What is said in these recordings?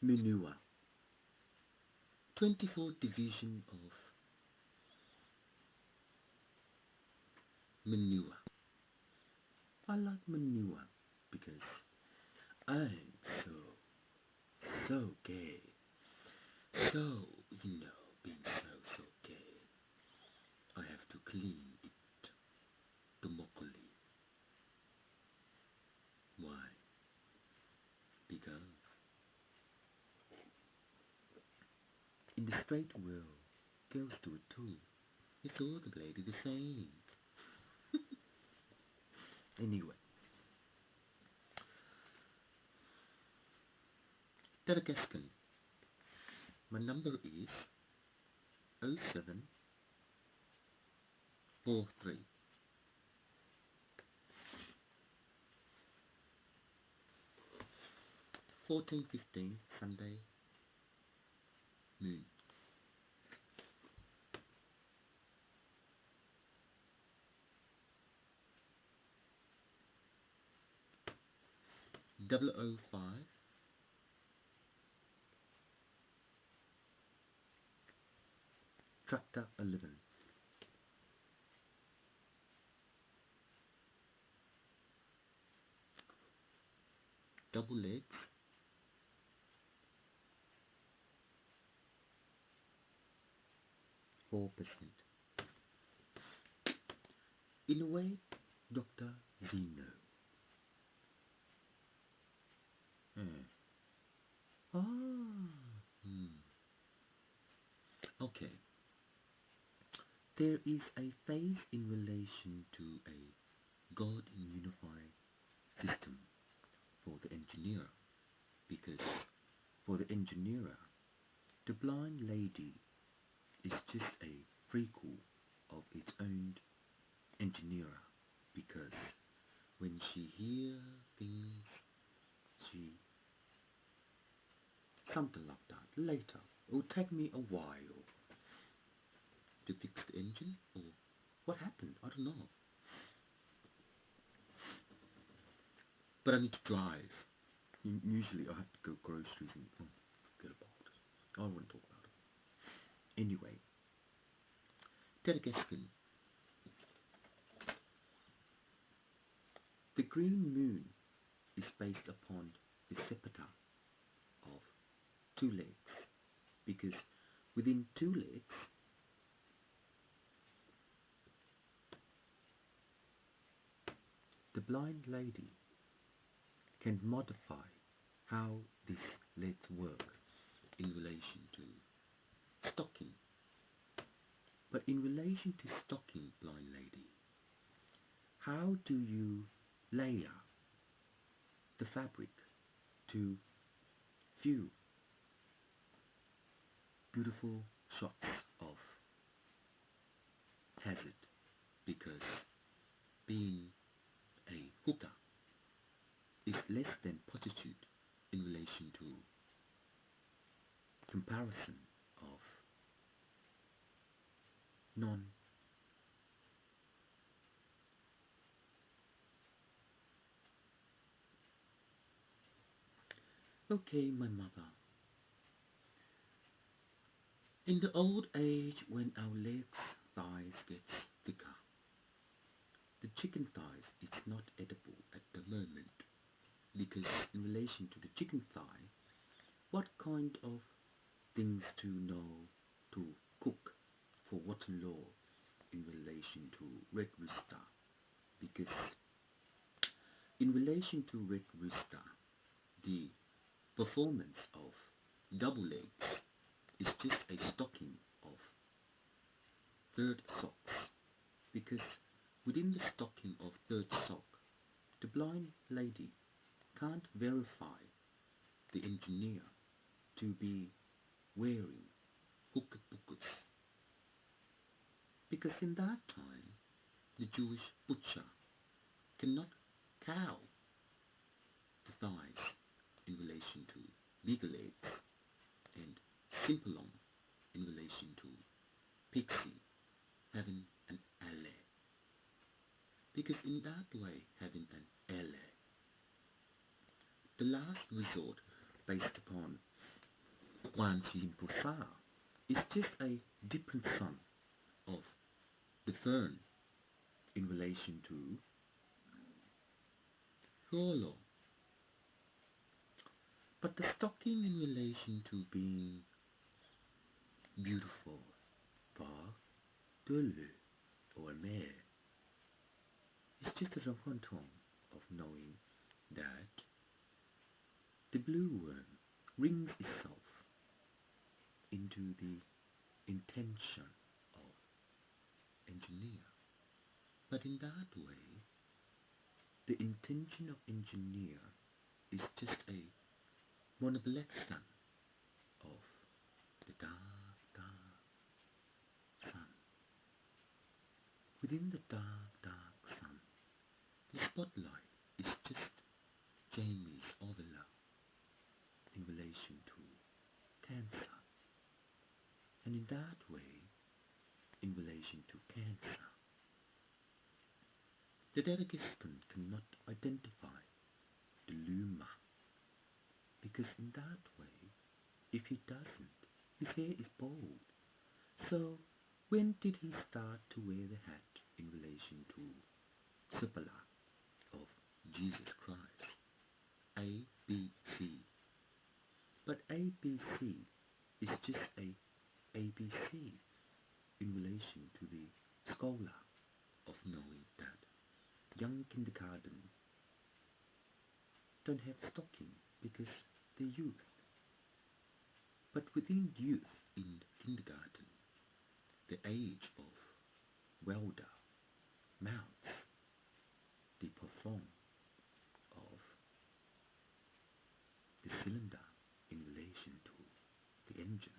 manure. 24 division of manure. I like manure because I'm so gay. So, being so gay, I have to clean it democratically. Why? Because in the straight world, girls do it too. It's all the lady the same. Anyway, Madagascar. My number is 0743 14:15 Sunday noon. 005 Tractor 11. Double legs, 4%. In a way, Dr. Zeno. Okay. There is a phase in relation to a God in unified system for the engineer, because for the engineer, the blind lady is just a prequel of its own engineer, because when she hears things, she something like that later. It will take me a while to fix the engine, or what happened, I don't know. But I need to drive. Usually I have to go groceries and forget about it. I don't want to talk about it. Anyway, Madagascar. The green moon is based upon the septa of 2 legs, because within 2 legs the blind lady can modify how these legs work in relation to stocking. But in relation to stocking, blind lady, how do you layer the fabric to view beautiful shots of hazard? Because being a hooker is less than prostitute in relation to comparison of non okay, my mother. In the old age, when our legs, thighs get thicker, the chicken thighs, it's not edible at the moment, because in relation to the chicken thigh, what kind of things to know to cook for Waterloo in relation to red rooster? Because in relation to red rooster, the performance of double legs is just a stocking of third socks, because within the stocking of third sock, the blind lady can't verify the engineer to be wearing hookah-bookahs, because in that time the Jewish butcher cannot cow the thighs in relation to bigger legs, and simpalong in relation to pixie having an LA, because in that way having an LA, the last resort based upon One simple shar is just a different son of the fern in relation to hollow. But the stocking in relation to being beautiful, var, dölu, or mare, is just a rencontre of knowing that the blue worm rings itself into the intention of engineer. But in that way, the intention of engineer is just a monobilation of the dark, dark sun. Within the dark, dark sun, the spotlight is just Jamie's overlap in relation to cancer. And in that way, in relation to cancer, the delegation cannot identify the luma, because in that way, if he doesn't, his hair is bald. So when did he start to wear the hat in relation to Supala of Jesus Christ? A, B, C. But A, B, C is just a ABC in relation to the scholar of knowing that young kindergarten don't have stocking because they're youth. But within youth in kindergarten, the age of welder mounts the perform of the cylinder in relation to the engine.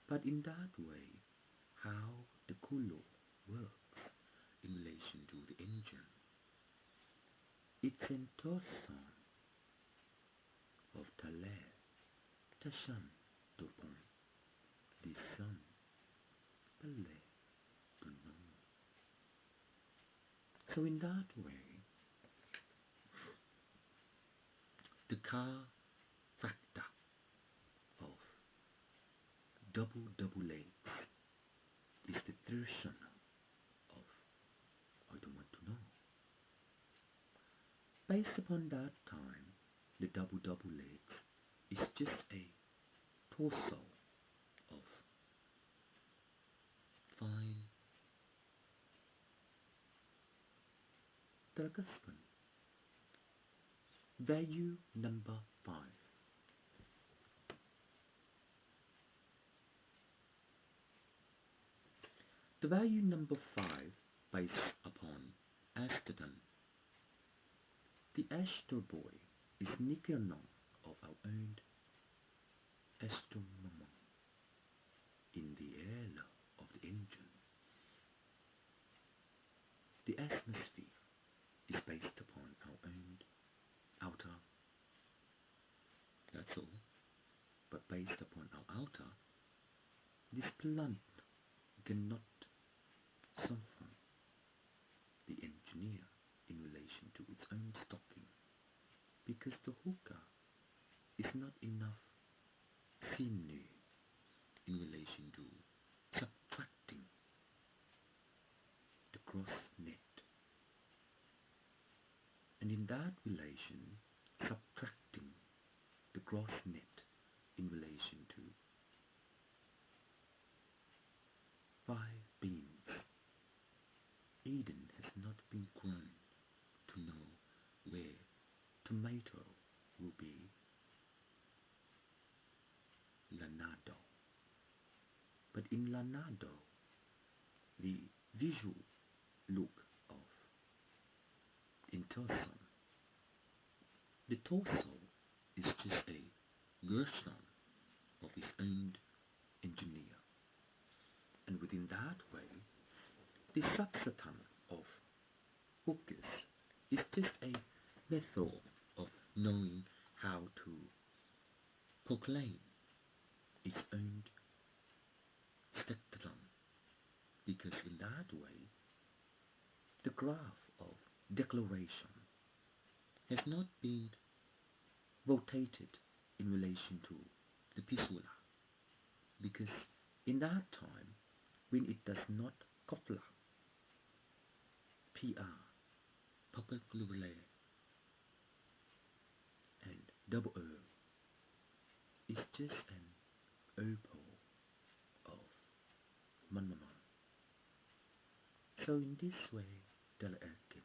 But in that way, how the culo works in relation to the engine, it's an torsion of Tale, Tashan, Topon, the sun, Pale, to know. So in that way, the car factor of double legs is the version of I don't want to know. Based upon that time, the double legs is just a torso of fine Dragaspan. Value number 5. The value number 5 based upon Amsterdam. The Astor Boy is nickname of our own astronomer in the air of the engine. The atmosphere is based upon our own outer, that's all, but based upon our outer, this plant cannot soften the engineer in relation to its own stocking, because the hookah is not enough sinew in relation to subtracting the gross net. And in that relation, subtracting the gross net in relation to 5 beans, Eden has not been grown to know where tomato will be lanado. But in lanado, the visual look of in torso, the torso is just a version of his own engineer. And within that way, the substance of hookers is just a method of knowing how to proclaim its own spectrum, because in that way, the graph of declaration has not been rotated in relation to the pisula, because in that time, when it does not kopla, PR, public relay, and double O is just an opal of manmaman. So in this way, dottY,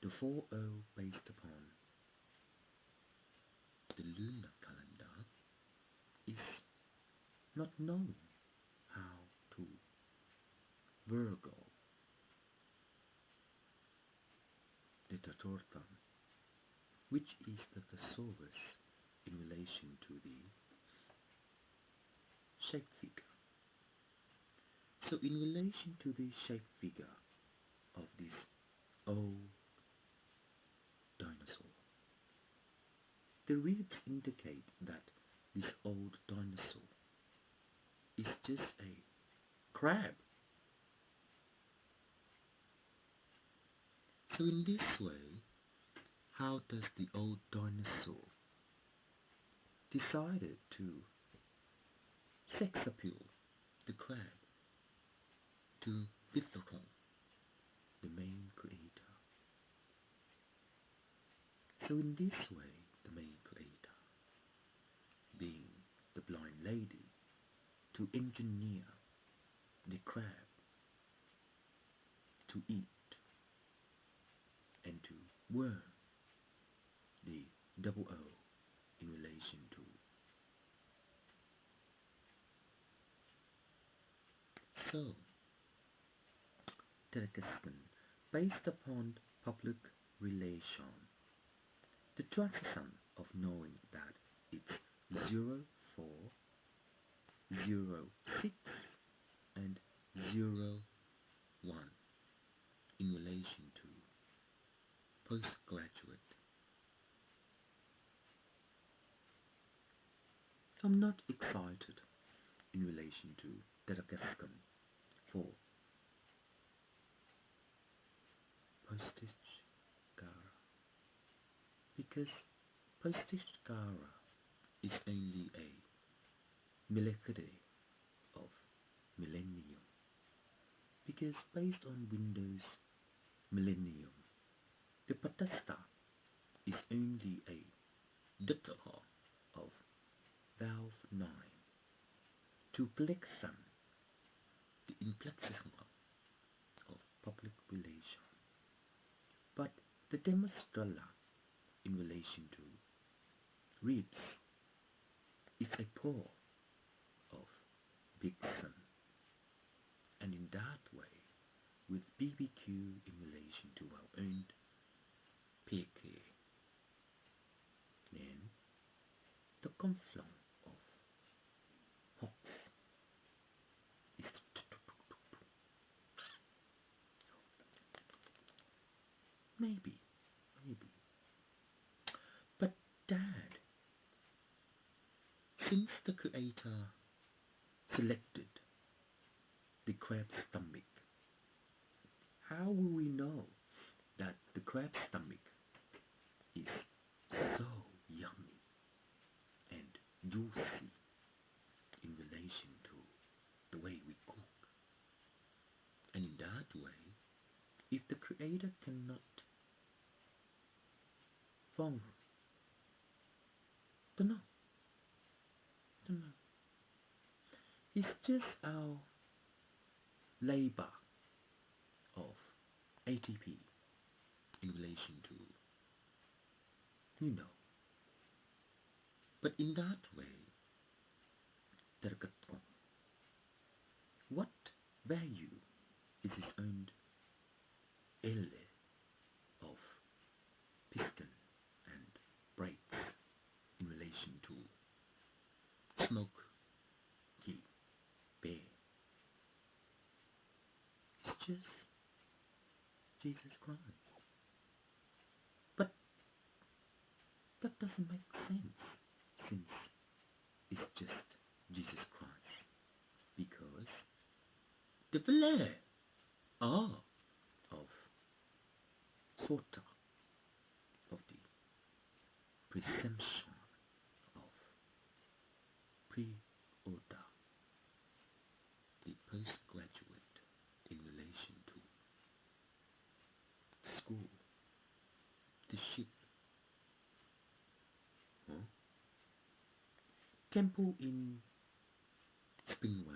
the 4O based upon the lunar calendar is not known how to Virgo the Tatortham, which is the thesaurus in relation to the shape figure. So in relation to the shape figure of this old dinosaur, the ribs indicate that this old dinosaur is just a crab. So in this way, how does the old dinosaur decided to sex appeal the crab to Bithron, the main creator? So in this way, the main creator, being the blind lady, to engineer the crab to eat and to worm the double O in relation to. So, Telecascan, based upon public relation, the transition of knowing that it's 0406 and 01 in relation to postgraduate. I'm not excited in relation to Telecascan for postage gara, because postage gara is only a millicade of millennium, because based on Windows Millennium, the Patesta is only a dottY of valve 9 to plexan, the inflection of public relation. But the demonstrella in relation to ribs is a pore of big sun, and in that way, with BBQ in relation to our own PK, then the confluence of Hawks is maybe. But Dad, since the creator selected the crab's stomach, how will we know that the crab's stomach is so yummy and juicy in relation to the way we cook? And in that way, if the creator cannot form, don't know. It's just our labor of ATP in relation to, But in that way, what value is its own L of piston and brakes in relation to smoke, heat, bear? It's just Jesus Christ. But that doesn't make sense, since it's just Jesus Christ, because the value of sort of the presumption of Temple in Springvale,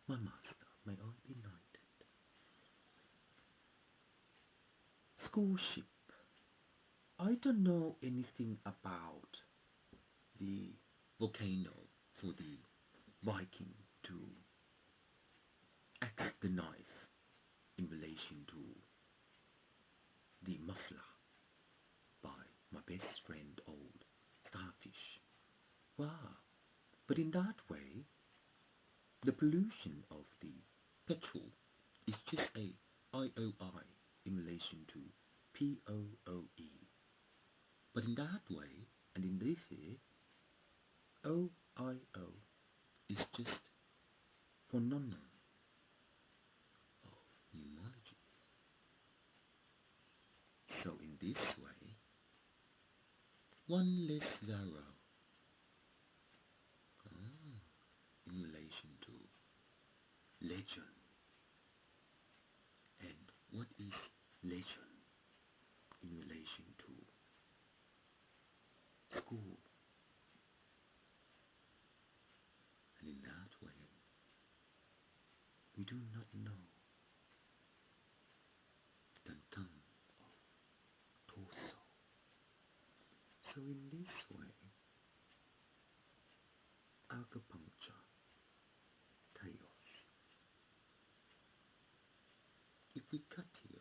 my master, may I be knighted. Schoolship. I don't know anything about the volcano for the Viking to axe the knife in relation to the muffler by my best friend old starfish. Wow. But in that way, the pollution of the petrol is just a IOI in relation to POOE. But in that way, and in this here, OIO is just phenomenon of pneumology. So in this way, one less zero in relation to legend. And what is legend in relation to school? And in that way, we do not know the tongue of torso. So in this way, acupuncture, chaos. If we cut it